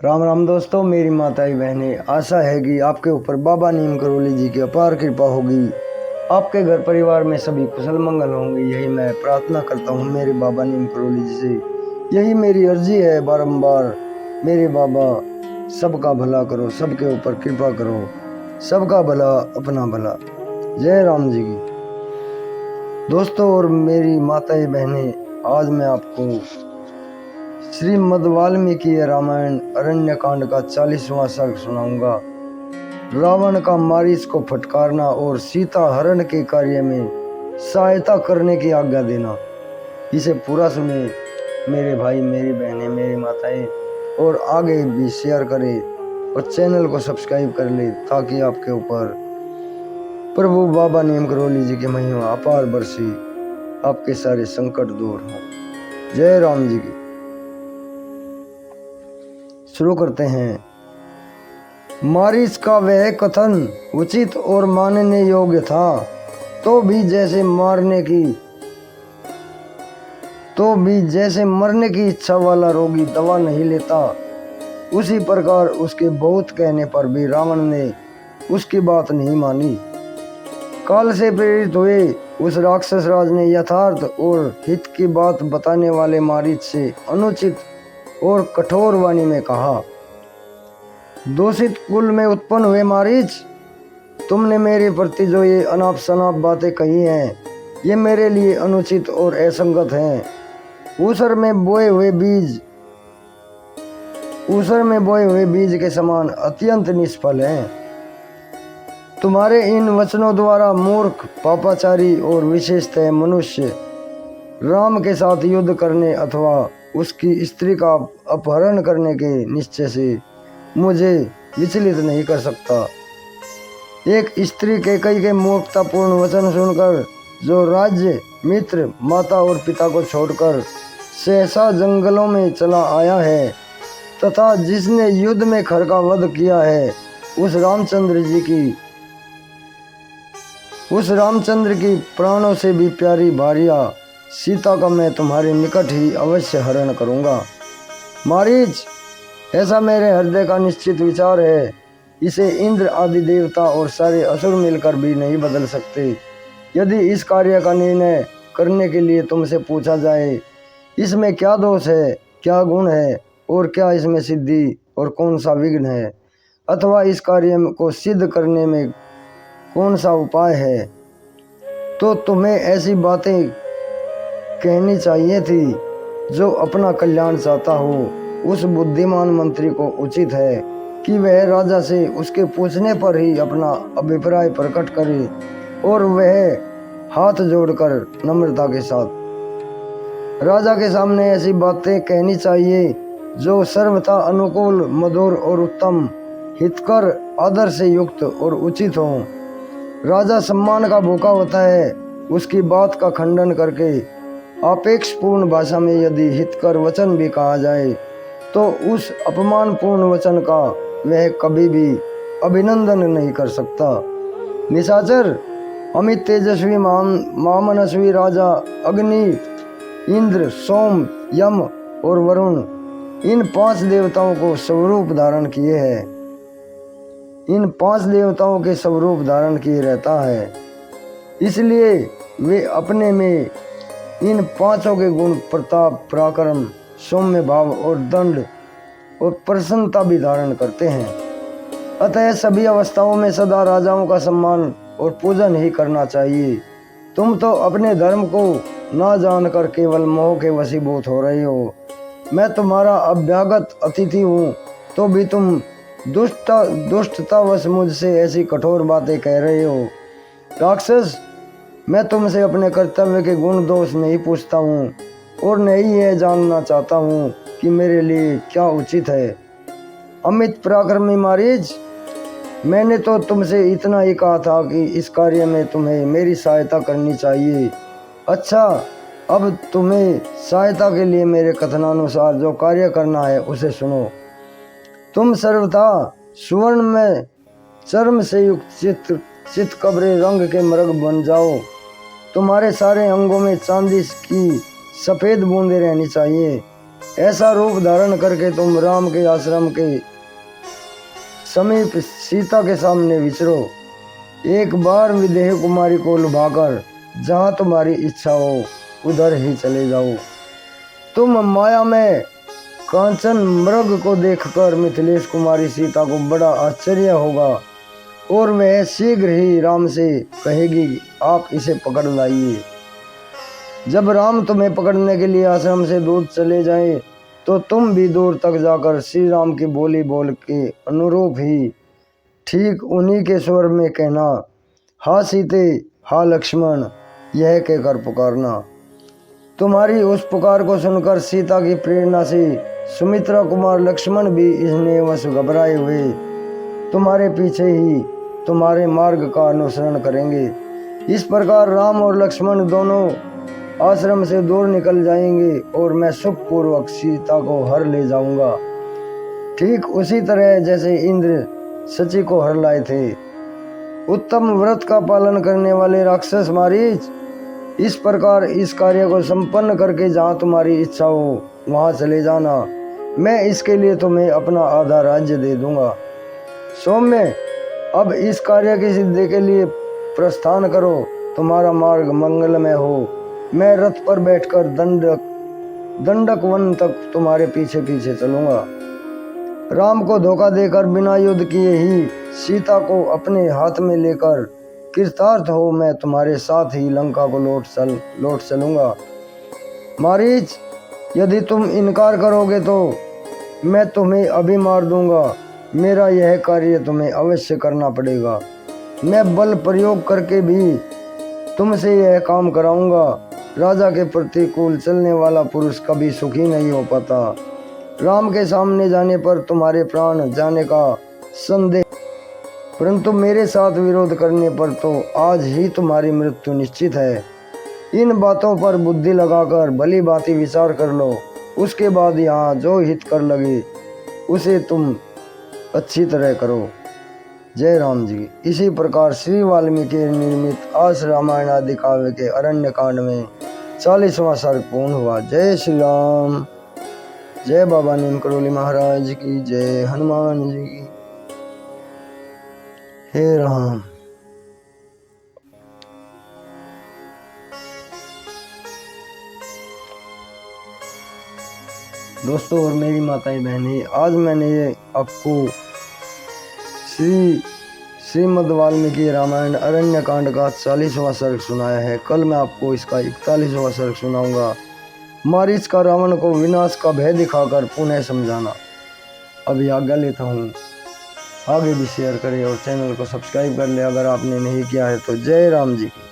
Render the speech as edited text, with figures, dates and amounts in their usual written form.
राम राम दोस्तों, मेरी माताएं बहनें, आशा है कि आपके ऊपर बाबा नीम करोली जी की अपार कृपा होगी। आपके घर परिवार में सभी कुशल मंगल होंगे, यही मैं प्रार्थना करता हूँ मेरे बाबा नीम करोली जी से। यही मेरी अर्जी है बारंबार, मेरे बाबा सबका भला करो, सबके ऊपर कृपा करो, सबका भला अपना भला। जय राम जी की। दोस्तों और मेरी माताएं बहनें, आज मैं आपको श्रीमद् वाल्मीकि रामायण अरण्य कांड का 40वां सर्ग सुनाऊंगा। रावण का मारीच को फटकारना और सीता हरण के कार्य में सहायता करने की आज्ञा देना। इसे पूरा सुने मेरे भाई, मेरी बहनें, मेरी माताएं, और आगे भी शेयर करें और चैनल को सब्सक्राइब कर ले, ताकि आपके ऊपर प्रभु बाबा नीम करोली जी की महिमा अपार बरसी, आपके सारे संकट दूर हों। जय राम जी की। शुरू करते हैं। मारीच का वह कथन उचित और मानने योग्य था, तो भी जैसे मरने की इच्छा वाला रोगी दवा नहीं लेता, उसी प्रकार उसके बहुत कहने पर भी रावण ने उसकी बात नहीं मानी। काल से प्रेरित हुए उस राक्षस राज ने यथार्थ और हित की बात बताने वाले मारीच से अनुचित और कठोर वाणी में कहा, दूषित कुल में उत्पन्न हुए मारीच, तुमने मेरे प्रति जो ये अनाप शनाप बातें कही हैं, ये मेरे लिए अनुचित और असंगत हैं। ऊसर में बोए हुए बीज के समान अत्यंत निष्फल हैं। तुम्हारे इन वचनों द्वारा मूर्ख, पापाचारी और विशेषतः मनुष्य राम के साथ युद्ध करने अथवा उसकी स्त्री का अपहरण करने के निश्चय से मुझे विचलित नहीं कर सकता। एक स्त्री कैकेयी के मूर्खतापूर्ण वचन सुनकर जो राज्य, मित्र, माता और पिता को छोड़कर सहसा जंगलों में चला आया है, तथा जिसने युद्ध में खर का वध किया है, उस रामचंद्र की प्राणों से भी प्यारी भार्या सीता का मैं तुम्हारे निकट ही अवश्य हरण करूंगा। मारीच, ऐसा मेरे हृदय का निश्चित विचार है। इसे इंद्र आदि देवता और सारे असुर मिलकर भी नहीं बदल सकते। यदि इस कार्य का निर्णय करने के लिए तुमसे पूछा जाए, इसमें क्या दोष है, क्या गुण है, और क्या इसमें सिद्धि और कौन सा विघ्न है, अथवा इस कार्य को सिद्ध करने में कौन सा उपाय है, तो तुम्हें ऐसी बातें कहनी चाहिए थी जो अपना कल्याण चाहता हो। उस बुद्धिमान मंत्री को उचित है कि वह राजा से उसके पूछने पर ही अपना अभिप्राय प्रकट करे, और वह हाथ जोड़कर नम्रता के साथ राजा के सामने ऐसी बातें कहनी चाहिए जो सर्वथा अनुकूल, मधुर और उत्तम, हितकर, आदर से युक्त और उचित हो। राजा सम्मान का भूखा होता है। उसकी बात का खंडन करके आपेक्षपूर्ण भाषा में यदि हितकर वचन भी कहा जाए, तो उस अपमानपूर्ण वचन का वह कभी भी अभिनंदन नहीं कर सकता। निशाचर, अमित तेजस्वी महामनस्वी राजा अग्नि, इंद्र, सोम, यम और वरुण, इन 5 देवताओं को स्वरूप धारण किए है। इन 5 देवताओं के स्वरूप धारण किए रहता है, इसलिए वे अपने में इन 5 के गुण, प्रताप, पराक्रम, सौम्य भाव और दंड और प्रसन्नता भी धारण करते हैं। अतः सभी अवस्थाओं में सदा राजाओं का सम्मान और पूजन ही करना चाहिए। तुम तो अपने धर्म को ना जानकर केवल मोह के वशीभूत हो रहे हो। मैं तुम्हारा अभ्यागत अतिथि हूँ, तो भी तुम दुष्टतावश मुझसे ऐसी कठोर बातें कह रहे हो। राक्षस, मैं तुमसे अपने कर्तव्य के गुण दोष नहीं पूछता हूँ, और नहीं यह जानना चाहता हूँ कि मेरे लिए क्या उचित है। अमित पराक्रमी मारीच, मैंने तो तुमसे इतना ही कहा था कि इस कार्य में तुम्हें मेरी सहायता करनी चाहिए। अच्छा, अब तुम्हें सहायता के लिए मेरे कथनानुसार जो कार्य करना है उसे सुनो। तुम सर्वथा सुवर्ण में चर्म से युक्त चित कब्रे रंग के मृग बन जाओ। तुम्हारे सारे अंगों में चांदी की सफ़ेद बूंदें रहनी चाहिए। ऐसा रूप धारण करके तुम राम के आश्रम के समीप सीता के सामने विचरो। एक बार विदेह कुमारी को लुभाकर जहाँ तुम्हारी इच्छा हो उधर ही चले जाओ। तुम माया में कांचन मृग को देखकर मिथिलेश कुमारी सीता को बड़ा आश्चर्य होगा और वह शीघ्र ही राम से कहेगी आप इसे पकड़ लाइए। जब राम तुम्हें पकड़ने के लिए आश्रम से दूर चले जाएं, तो तुम भी दूर तक जाकर श्री राम की बोली बोल के अनुरूप ही ठीक उन्हीं के स्वर में कहना, हा सीते, हा लक्ष्मण, यह कहकर पुकारना। तुम्हारी उस पुकार को सुनकर सीता की प्रेरणा से सुमित्रा कुमार लक्ष्मण भी इसने वश घबराए हुए तुम्हारे पीछे ही तुम्हारे मार्ग का अनुसरण करेंगे। इस प्रकार राम और लक्ष्मण दोनों आश्रम से दूर निकल जाएंगे और मैं सुखपूर्वक सीता को हर ले जाऊंगा, ठीक उसी तरह जैसे इंद्र शची को हर लाए थे। उत्तम व्रत का पालन करने वाले राक्षस मारीच, इस प्रकार इस कार्य को संपन्न करके जहाँ तुम्हारी इच्छा हो वहाँ चले जाना। मैं इसके लिए तुम्हें अपना आधा राज्य दे दूंगा। सौम्य, अब इस कार्य की सिद्धि के लिए प्रस्थान करो, तुम्हारा मार्ग मंगलमय हो। मैं रथ पर बैठकर दंडक वन तक तुम्हारे पीछे पीछे चलूंगा। राम को धोखा देकर बिना युद्ध किए ही सीता को अपने हाथ में लेकर कृतार्थ हो मैं तुम्हारे साथ ही लंका को लौट चलूंगा। मारीच, यदि तुम इनकार करोगे तो मैं तुम्हें अभी मार दूंगा। मेरा यह कार्य तुम्हें अवश्य करना पड़ेगा। मैं बल प्रयोग करके भी तुमसे यह काम कराऊंगा। राजा के प्रतिकूल चलने वाला पुरुष कभी सुखी नहीं हो पाता। राम के सामने जाने पर तुम्हारे प्राण जाने का संदेह, परंतु मेरे साथ विरोध करने पर तो आज ही तुम्हारी मृत्यु निश्चित है। इन बातों पर बुद्धि लगाकर भली भांति विचार कर लो, उसके बाद यहाँ जो हित कर लगे उसे तुम अच्छी तरह करो। जय राम जी। इसी प्रकार श्री वाल्मीकि निर्मित आस रामायण आदि काव्य के अरण्य कांड में 40वां सर्ग पूर्ण हुआ। जय श्री राम। जय बाबा नीम करोली महाराज की जय। हनुमान जी की। हे राम। दोस्तों और मेरी माताएं बहनें, आज मैंने ये आपको श्रीमद् वाल्मीकि रामायण अरण्य कांड का 40वां सर्ग सुनाया है। कल मैं आपको इसका 41वां सर्ग सुनाऊंगा। मारीच का रावण को विनाश का भय दिखाकर पुनः समझाना। अभी आज्ञा लेता हूँ। आगे भी शेयर करें और चैनल को सब्सक्राइब कर ले अगर आपने नहीं किया है तो। जय राम जी की।